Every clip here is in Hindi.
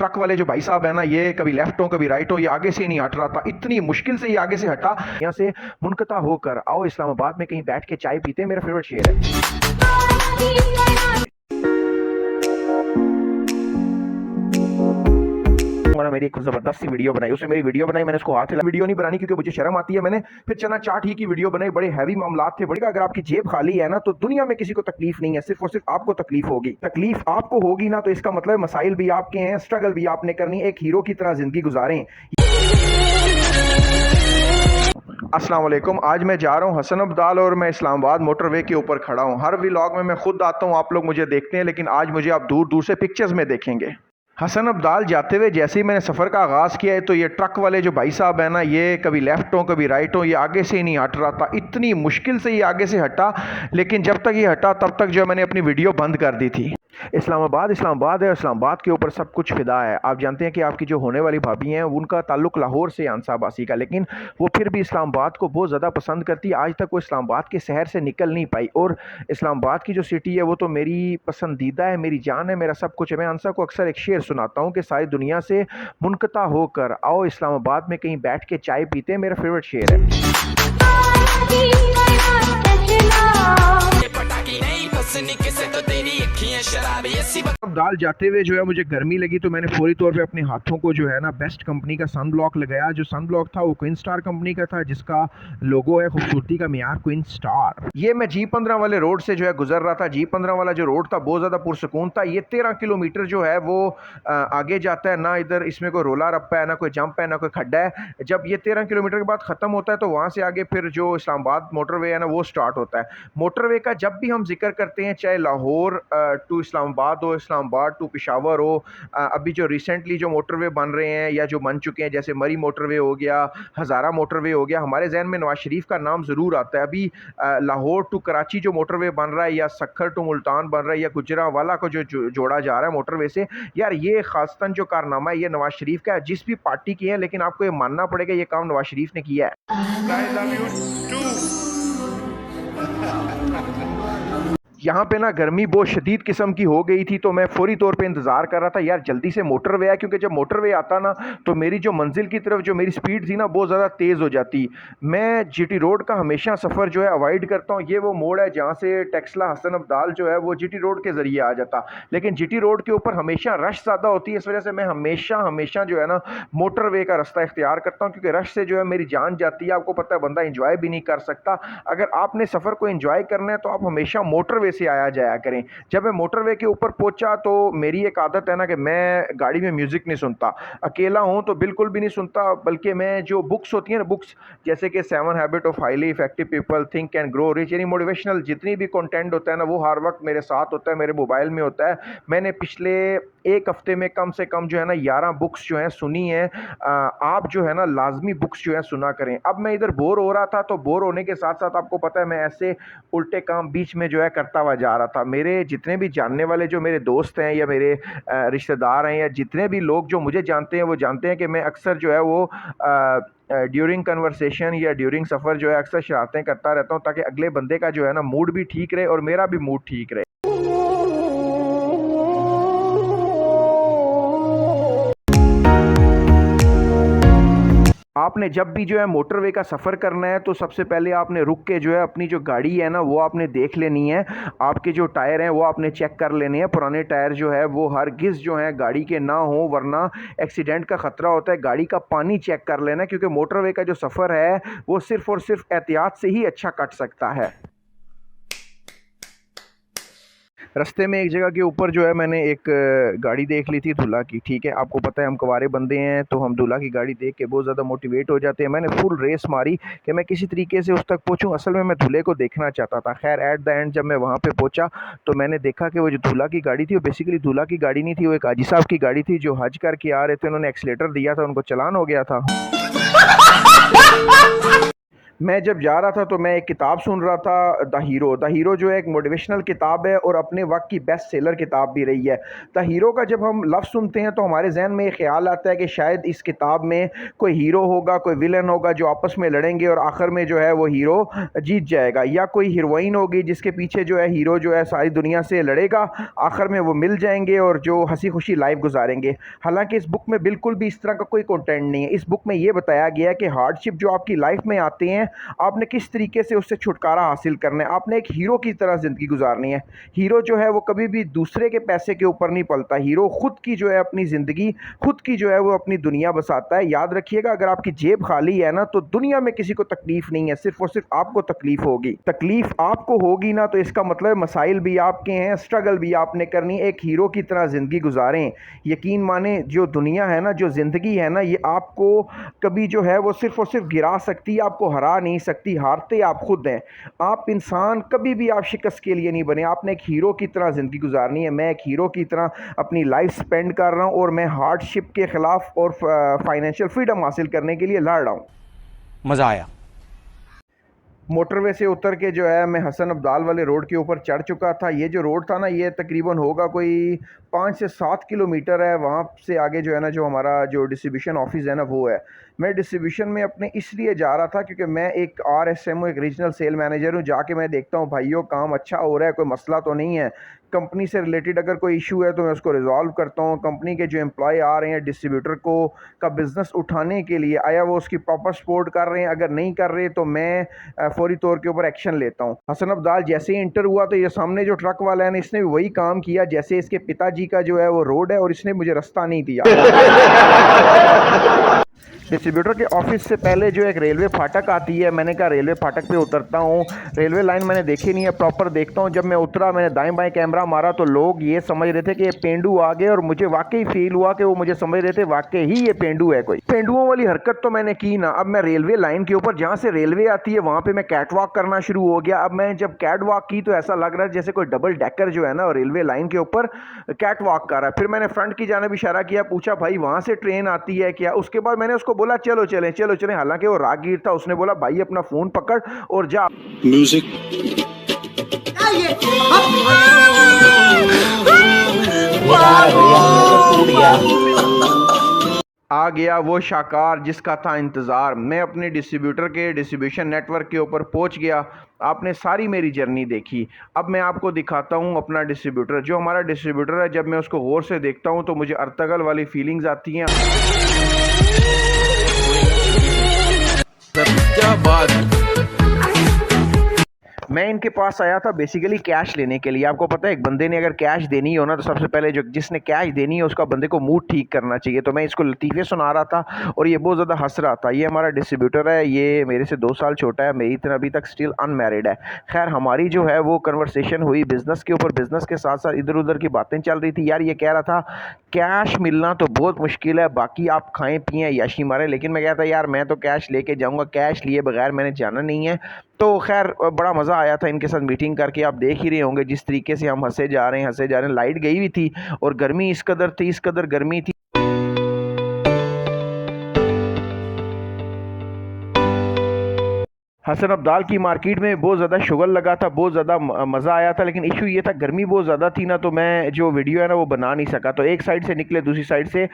ट्रक वाले जो भाई साहब है ना, ये कभी लेफ्ट हो कभी राइट हो, ये आगे से नहीं हट रहा था। इतनी मुश्किल से ये आगे से हटा। यहाँ से मुनकता होकर आओ इस्लामाबाद में कहीं बैठ के चाय पीते हैं, मेरा फेवरेट शेर है। मेरी एक जबरदस्त सी वीडियो बनाई, उसने मेरी वीडियो बनाई, मैंने उसको हाथ हिला। वीडियो नहीं बनानी क्योंकि मुझे शर्म आती है। मैंने फिर चना चाट ही की वीडियो बनाई। बड़े हैवी मामलात थे। बड़े अगर आपकी जेब खाली है ना तो दुनिया में किसी को तकलीफ नहीं है, सिर्फ और सिर्फ आपको तकलीफ होगी। तकलीफ आपको होगी ना तो इसका मतलब मसाइल भी आपके हैं, स्ट्रगल भी आपने करनी है। एक हीरो की तरह जिंदगी गुजारें। अस्सलाम वालेकुम। आज मैं जा रहा हूँ हसन अब्दाल और मैं इस्लामाबाद मोटरवे के ऊपर खड़ा हूँ। हर व्लॉग में मैं खुद आता हूँ, आप लोग मुझे देखते हैं, लेकिन आज मुझे आप दूर दूर से पिक्चर्स में देखेंगे। हसन अब्दाल जाते हुए जैसे ही मैंने सफ़र का आगाज़ किया है तो ये ट्रक वाले जो भाई साहब हैं ना, ये कभी लेफ्ट हो कभी राइट हो, ये आगे से ही नहीं हट रहा था। इतनी मुश्किल से ये आगे से हटा, लेकिन जब तक ये हटा तब तक जो मैंने अपनी वीडियो बंद कर दी थी। इस्लामाबाद इस्लामाबाद है, इस्लामाबाद के ऊपर सब कुछ फिदा है। आप जानते हैं कि आपकी जो होने वाली भाभी हैं उनका ताल्लुक लाहौर से अंसाबासी का, लेकिन वो फिर भी इस्लामाबाद को बहुत ज़्यादा पसंद करती है। आज तक वो इस्लामाबाद के शहर से निकल नहीं पाई, और इस्लामाबाद की जो सिटी है वो तो मेरी पसंदीदा है, मेरी जान है, मेरा सब कुछ है। मैं अंसा को अक्सर एक शेर सुनाता हूँ कि सारी दुनिया से मुनकता होकर आओ इस्लामाबाद में कहीं बैठ के चाय पीते हैं, मेरा फेवरेट शेर है। दाल जाते हुए जो है मुझे गर्मी लगी तो मैंने फौरी तौर पे अपने हाथों को जो है ना बेस्ट कंपनी का सन ब्लॉक लगाया। जो सन ब्लॉक था वो क्वीन स्टार कंपनी का था, जिसका लोगो है खूबसूरती का मियार क्वीन स्टार। ये मैं G15 वाले रोड से जो है गुजर रहा था। G15 वाला जो रोड था बहुत ज़्यादा पुरसकून था। ये 13 किलोमीटर जो है वो आगे जाता है, ना इधर इसमें कोई रोला रप्पा है, ना कोई जंप है, ना कोई खड्डा है। जब ये 13 किलोमीटर के बाद ख़त्म होता है तो वहाँ से आगे फिर जो इस्लामाबाद मोटरवे है ना वो स्टार्ट होता है। मोटरवे का जब भी हम जिक्र करते हैं, चाहे लाहौर टू इस्लामाबाद हो, इस्लामाबाद टू पेशावर हो, अभी जो रिसेंटली जो मोटरवे बन रहे हैं या जो बन चुके हैं, जैसे मरी मोटरवे हो गया, हज़ारा मोटरवे हो गया, हमारे जहन में नवाज शरीफ का नाम ज़रूर आता है। अभी लाहौर टू कराची जो मोटरवे बन रहा है, या सखर टू मुल्तान बन रहा है, या गुजरांवाला को जो जोड़ा जा रहा है मोटरवे से, यार ये खासतन जो कारनामा है ये नवाज शरीफ का है, जिस भी पार्टी की है, लेकिन आपको ये मानना पड़ेगा ये काम नवाज शरीफ ने किया है। यहाँ पे ना गर्मी बहुत शदीद किस्म की हो गई थी, तो मैं फौरी तौर पे इंतज़ार कर रहा था यार जल्दी से मोटरवे आए, क्योंकि जब मोटरवे आता ना तो मेरी जो मंजिल की तरफ जो मेरी स्पीड थी ना बहुत ज़्यादा तेज़ हो जाती। मैं GT रोड का हमेशा सफ़र जो है अवॉइड करता हूँ। ये वो मोड़ है जहाँ से टेक्सला हसन अब्दाल जो है वो GT रोड के ज़रिए आ जाता, लेकिन GT रोड के ऊपर हमेशा रश ज़्यादा होती है। इस वजह से मैं हमेशा जो है ना मोटरवे का रास्ता इख्तियार करता हूँ, क्योंकि रश से जो है मेरी जान जाती है। आपको पता है बंदा इंजॉय भी नहीं कर सकता। अगर आपने सफ़र को इंजॉय करना है तो आप हमेशा मोटरवे से आया जाया करें। जब मैं मोटरवे के ऊपर पहुंचा तो मेरी एक आदत है ना कि मैं गाड़ी में म्यूजिक नहीं सुनता। अकेला हूं तो बिल्कुल भी नहीं सुनता, बल्कि मैं जो बुक्स होती हैं ना, बुक्स जैसे कि 7 habit of highly effective people, think and grow rich, यानी मोटिवेशनल जितनी भी कंटेंट होता है ना वो हर वक्त मेरे साथ होता है, मेरे मोबाइल में होता है। मैंने पिछले एक हफ्ते में कम से कम जो है ना 11 बुक्स जो हैं सुनी हैं। आप जो है ना लाजमी बुक्स जो है सुना करें। अब मैं इधर बोर हो रहा था, तो बोर होने के साथ साथ आपको पता है मैं ऐसे उल्टे काम बीच में जो है करता हुआ जा रहा था। मेरे जितने भी जानने वाले जो मेरे दोस्त हैं या मेरे रिश्तेदार हैं, या जितने भी लोग जो मुझे जानते हैं वो जानते हैं कि मैं अक्सर जो है वो ड्यूरिंग कन्वर्सेशन या ड्यूरिंग सफ़र जो है अक्सर शरारतें करता रहता हूँ, ताकि अगले बंदे का जो है ना मूड भी ठीक रहे और मेरा भी मूड ठीक रहे। आपने जब भी जो है मोटरवे का सफ़र करना है तो सबसे पहले आपने रुक के जो है अपनी जो गाड़ी है ना वो आपने देख लेनी है। आपके जो टायर हैं वो आपने चेक कर लेने हैं। पुराने टायर जो है वो हरगिज़ जो है गाड़ी के ना हो, वरना एक्सीडेंट का ख़तरा होता है। गाड़ी का पानी चेक कर लेना, क्योंकि मोटरवे का जो सफ़र है वो सिर्फ़ और सिर्फ एहतियात से ही अच्छा कट सकता है। रास्ते में एक जगह के ऊपर जो है मैंने एक गाड़ी देख ली थी दूल्हा की। ठीक है, आपको पता है हम कुंवारे बंदे हैं तो हम दूल्हा की गाड़ी देख के बहुत ज़्यादा मोटिवेट हो जाते हैं। मैंने फुल रेस मारी कि मैं किसी तरीके से उस तक पहुंचूं। असल में मैं दूल्हे को देखना चाहता था। खैर एट द एंड जब मैं वहां पे पहुंचा तो मैंने देखा कि वो जो दूल्हा की गाड़ी थी वो बेसिकली दूल्हा की गाड़ी नहीं थी, वो एक हाजी साहब की गाड़ी थी जो हज करके आ रहे थे। उन्होंने एक्सीलेटर दिया था, उनको चलान हो गया था। मैं जब जा रहा था तो मैं एक किताब सुन रहा था, द हीरो जो है एक मोटिवेशनल किताब है और अपने वक्त की बेस्ट सेलर किताब भी रही है। द हीरो का जब हम लफ्ज़ सुनते हैं तो हमारे जहन में ये ख्याल आता है कि शायद इस किताब में कोई हीरो होगा, कोई विलन होगा जो आपस में लड़ेंगे और आखिर में जो है वो हीरो जीत जाएगा, या कोई हीरोइन होगी जिसके पीछे जो है हीरो जो है सारी दुनिया से लड़ेगा, आखिर में वो मिल जाएंगे और जो हंसी खुशी लाइफ गुजारेंगे। हालांकि इस बुक में बिल्कुल भी इस तरह का कोई कंटेंट नहीं है। इस बुक में ये बताया गया है कि हार्डशिप जो आपकी लाइफ में आते हैं, आपने किस तरीके से उससे छुटकारा हासिल करना है। आपने एक हीरो की तरह ज़िंदगी गुजारनी है। हीरो जो है वो कभी भी दूसरे के पैसे के ऊपर नहीं पलता। हीरो खुद की जो है अपनी ज़िंदगी, खुद की जो है वो अपनी दुनिया बसाता है। याद रखिएगा, अगर आपकी जेब खाली है ना तो दुनिया में किसी को तकलीफ़ नहीं है, सिर्फ और सिर्फ आपको तकलीफ़ होगी। तकलीफ़ आपको होगी ना तो इसका मतलब मसाइल भी आपके हैं, स्ट्रगल भी आपने करनी। एक हीरो की तरह ज़िंदगी गुजारें। यकीन माने, जो दुनिया है ना, जो ज़िंदगी है ना, ये आपको कभी जो है वो सिर्फ और सिर्फ गिरा सकती है, आपको हरा नहीं सकती। हारते आप खुद हैं। आप इंसान कभी भी आप शिकस्त के लिए नहीं बने। आपने एक हीरो की तरह ज़िंदगी गुजारनी है। मैं एक हीरो की तरह अपनी लाइफ स्पेंड कर रहा हूँ और मैं हार्डशिप के ख़िलाफ़ और फाइनेंशियल फ्रीडम हासिल करने के लिए लड़ रहा हूँ। मज़ा आया। मोटरवे से उतर के जो है मैं हसन अब्दाल वाले रोड के ऊपर चढ़ चुका था। ये जो रोड था ना, ये तकरीबन होगा कोई 5 से 7 किलोमीटर है। वहाँ से आगे जो है ना, जो हमारा जो डिस्ट्रीब्यूशन ऑफिस है ना, वो है। मैं डिस्ट्रीब्यूशन में अपने इसलिए जा रहा था क्योंकि मैं एक RSMO, एक रीजनल सेल मैनेजर हूँ। जाके मैं देखता हूँ भाइयों काम अच्छा हो रहा है, कोई मसला तो नहीं है। कंपनी से रिलेटेड अगर कोई इशू है तो मैं उसको रिजॉल्व करता हूँ। कंपनी के जो एम्प्लॉय आ रहे हैं डिस्ट्रीब्यूटर को का बिज़नेस उठाने के लिए, आया वो उसकी प्रॉपर सपोर्ट कर रहे हैं, अगर नहीं कर रहे तो मैं फौरी तौर के ऊपर एक्शन लेता हूँ। हसन अब्दाल जैसे ही इंटर हुआ तो ये सामने जो ट्रक वाला है ना, इसने भी वही काम किया जैसे इसके पिताजी का जो है वो रोड है, और इसने मुझे रास्ता नहीं दिया। डिस्ट्रीब्यूटर के ऑफिस से पहले जो एक रेलवे फाटक आती है, मैंने कहा रेलवे फाटक पे उतरता हूँ। रेलवे लाइन मैंने देखी नहीं है प्रॉपर, देखता हूँ। जब मैं उतरा, मैंने दाएं बाएं कैमरा मारा तो लोग ये समझ रहे थे कि ये पेंडू आ गए, और मुझे वाकई फील हुआ कि वो मुझे समझ रहे थे वाकई ही ये पेंडू है। कोई पेंडुओं वाली हरकत तो मैंने की ना। अब मैं रेलवे लाइन के ऊपर, जहाँ से रेलवे आती है वहाँ पर मैं कैट वॉक करना शुरू हो गया। अब मैं जब कैट वॉक की तो ऐसा लग रहा है जैसे कोई डबल डेकर जो है ना रेलवे लाइन के ऊपर कैट वॉक कर रहा है। फिर मैंने फ्रंट की जानिब इशारा किया, पूछा भाई वहाँ से ट्रेन आती है क्या। उसके बाद मैंने उसको बोला चलो चलें चलो चलें। हालांकि वो राहगीर था, उसने बोला भाई अपना फोन पकड़ और जा। म्यूजिक आ गया वो शाकार जिसका था इंतज़ार। मैं अपने डिस्ट्रीब्यूटर के डिस्ट्रीब्यूशन नेटवर्क के ऊपर पहुंच गया। आपने सारी मेरी जर्नी देखी। अब मैं आपको दिखाता हूं अपना डिस्ट्रीब्यूटर। जो हमारा डिस्ट्रीब्यूटर है, जब मैं उसको गौर से देखता हूं तो मुझे अर्तगल वाली फीलिंग्स आती हैं। मैं इनके पास आया था बेसिकली कैश लेने के लिए। आपको पता है, एक बंदे ने अगर कैश देनी हो ना तो सबसे पहले जो जिसने कैश देनी है उसका बंदे को मूड ठीक करना चाहिए। तो मैं इसको लतीफ़े सुना रहा था और ये बहुत ज़्यादा हंस रहा था। ये हमारा डिस्ट्रीब्यूटर है, ये मेरे से 2 साल छोटा है, मेरी तरह अभी तक स्टिल अनमैरिड है। खैर, हमारी जो है वो कन्वर्सेशन हुई बिज़नेस के ऊपर। बिज़नेस के साथ साथ इधर उधर की बातें चल रही थी। यार ये कह रहा था कैश मिलना तो बहुत मुश्किल है, बाकी आप खाएँ पिएँ याशी मारें। लेकिन मैं कहता यार मैं तो कैश लेके जाऊँगा, कैश लिए बगैर मैंने जाना नहीं है। तो खैर बड़ा मज़ा आया था इनके साथ मीटिंग करके। आप देख ही रहे होंगे जिस तरीके से हम हंसे जा रहे हैं। लाइट गई हुई थी और गर्मी इस कदर गर्मी थी। हसन अब्दाल की मार्केट में बहुत ज़्यादा शुगर लगा था, बहुत ज़्यादा मज़ा आया था। लेकिन इशू ये था गर्मी बहुत ज़्यादा थी ना, तो मैं जो वीडियो है ना वो बना नहीं सका। तो एक साइड से निकले, दूसरी साइड से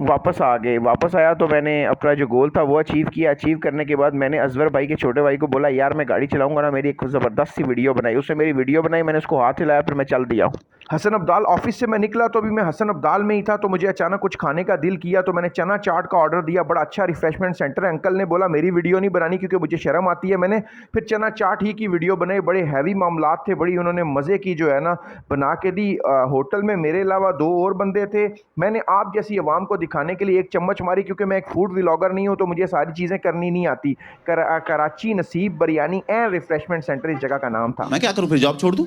वापस आ गए। वापस आया तो मैंने अपना जो गोल था वो अचीव किया। अचीव करने के बाद मैंने अजवर भाई के छोटे भाई को बोला यार मैं गाड़ी चलाऊंगा ना, मेरी एक ज़बरदस्त सी वीडियो बनाई। उसने मेरी वीडियो बनाई, मैंने उसको हाथ हिलाया, फिर मैं चल दिया। हसन अब्दाल ऑफिस से मैं निकला तो अभी मैं हसन अब्दाल में ही था, तो मुझे अचानक कुछ खाने का दिल किया। तो मैंने चना चाट का ऑर्डर दिया। बड़ा अच्छा रिफ्रेशमेंट सेंटर है। अंकल ने बोला मेरी वीडियो नहीं बनानी क्योंकि मुझे शर्म आती है। मैंने फिर चना चाट ही की वीडियो बनाई। बड़े हैवी मामलात थे, बड़ी उन्होंने मज़े की जो है ना बना के दी। होटल में मेरे अलावा 2 और बंदे थे। मैंने आप जैसी आवाम को दिखाने के लिए एक चम्मच मारी, क्योंकि मैं एक फूड व्लॉगर नहीं हूँ तो मुझे सारी चीज़ें करनी नहीं आती। कराची नसीब बिरयानी एंड रिफ्रेशमेंट सेंटर इस जगह का नाम था। मैं क्या करूं फिर, जॉब छोड़ दूं?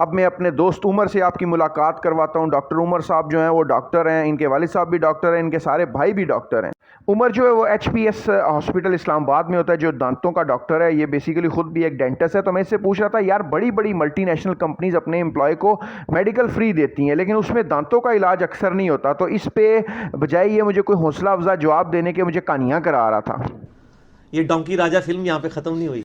अब मैं अपने दोस्त उमर से आपकी मुलाकात करवाता हूँ। डॉक्टर उमर साहब जो हैं वो डॉक्टर हैं, इनके वालिद साहब भी डॉक्टर हैं, इनके सारे भाई भी डॉक्टर हैं। उमर जो है वो HPS हॉस्पिटल इस्लामाबाद में होता है, जो दांतों का डॉक्टर है। ये बेसिकली खुद भी एक डेंटिस्ट है। तो मैं इससे पूछ रहा था यार, बड़ी बड़ी मल्टीनेशनल कंपनीज अपने एम्प्लॉय को मेडिकल फ्री देती हैं, लेकिन उसमें दांतों का इलाज अक्सर नहीं होता। तो इस पे बजाय ये मुझे कोई हौसला अफजा जवाब देने के मुझे कहानियाँ करा रहा था। ये डोंकी राजा फिल्म यहाँ पे खत्म नहीं हुई।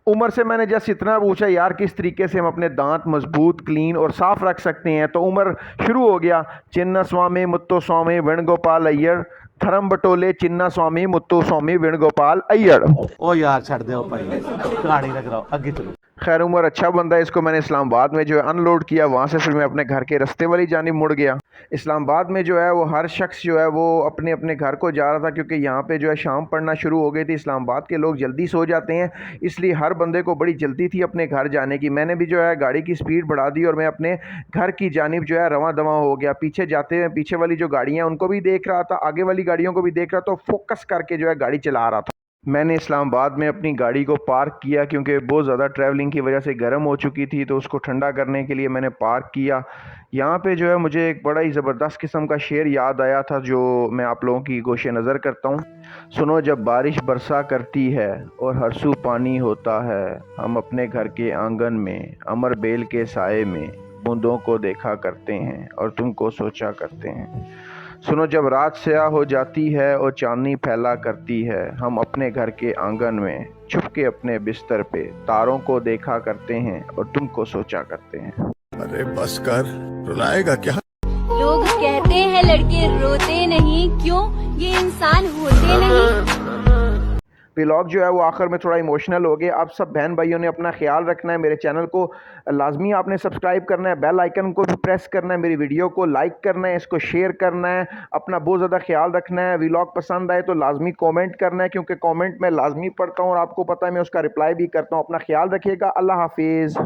उमर से मैंने जस्ट इतना पूछा यार किस तरीके से हम अपने दांत मजबूत, क्लीन और साफ रख सकते हैं। तो उमर शुरू हो गया, चिन्ना स्वामी मुत्तु स्वामी वेणुगोपाल अय्यर, थरम बटोले चिन्ना स्वामी मुत्तु स्वामी वेणुगोपाल अय्यर। ओ यार छड़ दो भाई, कहानी लग रहा आगे चलो। खैर उमर अच्छा बंदा है, इसको मैंने इस्लामाबाद में जो है अनलोड किया। वहाँ से फिर मैं अपने घर के रास्ते वाली जानिब मुड़ गया। इस्लामाबाद में जो है वो हर शख्स जो है वो अपने अपने घर को जा रहा था, क्योंकि यहाँ पे जो है शाम पड़ना शुरू हो गई थी। इस्लामाबाद के लोग जल्दी सो जाते हैं, इसलिए हर बंदे को बड़ी जल्दी थी अपने घर जाने की। मैंने भी जो है गाड़ी की स्पीड बढ़ा दी और मैं अपने घर की जानिब जो है रवां दवां हो गया। पीछे जाते हुए पीछे वाली जो गाड़ियाँ उनको भी देख रहा था, आगे वाली गाड़ियों को भी देख रहा था, तो फोकस करके जो है गाड़ी चला रहा था। मैंने इस्लामाबाद में अपनी गाड़ी को पार्क किया, क्योंकि बहुत ज़्यादा ट्रैवलिंग की वजह से गर्म हो चुकी थी, तो उसको ठंडा करने के लिए मैंने पार्क किया। यहाँ पे जो है मुझे एक बड़ा ही ज़बरदस्त किस्म का शेर याद आया था, जो मैं आप लोगों की गोशे नज़र करता हूँ। सुनो जब बारिश बरसा करती है और हर सू पानी होता है, हम अपने घर के आंगन में अमर बेल के साए में बूंदों को देखा करते हैं और तुमको सोचा करते हैं। सुनो जब रात स्याह हो जाती है और चांदनी फैला करती है, हम अपने घर के आंगन में छुप के अपने बिस्तर पे तारों को देखा करते हैं और तुमको सोचा करते हैं। अरे बस कर, रुलाएगा क्या? लोग कहते हैं लड़के रोते नहीं, क्यों ये इंसान होते नहीं। व्लॉग जो है वो आखिर में थोड़ा इमोशनल हो गया। आप सब बहन भाइयों ने अपना ख्याल रखना है। मेरे चैनल को लाजमी आपने सब्सक्राइब करना है, बेल आइकन को भी प्रेस करना है, मेरी वीडियो को लाइक करना है, इसको शेयर करना है, अपना बहुत ज़्यादा ख्याल रखना है। व्लॉग पसंद आए तो लाजमी कमेंट करना है, क्योंकि कमेंट मैं लाजमी पढ़ता हूँ और आपको पता है मैं उसका रिप्लाई भी करता हूँ। अपना ख्याल रखिएगा। अल्लाह हाफिज़।